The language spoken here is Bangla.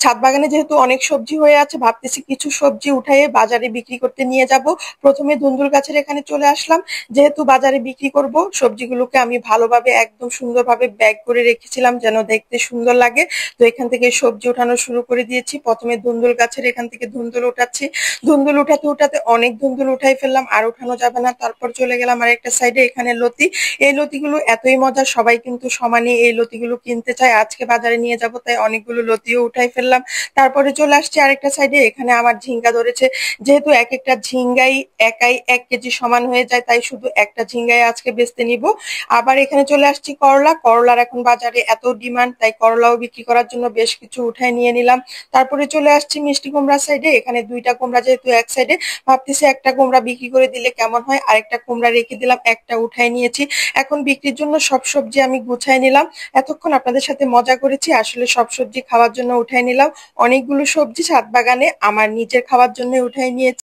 ছাদ বাগানে যেহেতু অনেক সবজি হয়ে আছে, ভাবতেছি কিছু সবজি উঠাইয়ে বাজারে বিক্রি করতে নিয়ে যাব। প্রথমে ধুন্দুল গাছের এখানে চলে আসলাম। যেহেতু বাজারে বিক্রি করব, সবজিগুলোকে আমি ভালোভাবে একদম সুন্দরভাবে ব্যাগ করে রেখেছিলাম যেন দেখতে সুন্দর লাগে। তো এখান থেকে সবজি উঠানো শুরু করে দিয়েছি। প্রথমে ধুন্দুল গাছের এখান থেকে ধুন্দুল উঠাচ্ছি। ধুন্দুল উঠাতে উঠাতে অনেক ধুন্দুল উঠাই ফেললাম, আর উঠানো যাবে না। তারপর চলে গেলাম আর একটা সাইডে, এখানে লতি। এই লতিগুলো এতই মজা, সবাই কিন্তু সমানে এই লতিগুলো কিনতে চায়। আজকে বাজারে নিয়ে যাব, তাই অনেকগুলো লতিও উঠাই ফেললাম। তারপরে চলে আসছি আরেকটা সাইডে, এখানে আমার ঝিঙ্গা ধরেছে। যেহেতু এক একটা ঝিঙ্গাই একাই 1 কেজি সমান হয়ে যায়, তাই শুধু একটা ঝিঙ্গাই আজকে বেচতে নিব। আবার এখানে চলে আসছি করলা। করলার এখন বাজারে এত ডিমান্ড, তাই করলাও বিক্রি করার জন্য বেশ কিছু উঠাই নিয়ে নিলাম। তারপরে চলে আসছি মিষ্টি কুমড়া সাইডে। এখানে 2টা কুমড়া যেহেতু এক সাইডে, ভাবতেছি একটা কুমড়া বিক্রি করে দিলে কেমন হয়। আরেকটা কুমড়া রেখে দিলাম, একটা উঠাই নিয়েছি। এখন বিক্রির জন্য সব সবজি আমি গুছাই নিলাম। এতক্ষণ আপনাদের সাথে মজা করেছি, আসলে সব সবজি খাওয়ার জন্য উঠাই নিলাম। অনেকগুলো সবজি ছাদ বাগানে আমার নিজের খাওয়ার জন্য উঠাই নিয়েছি।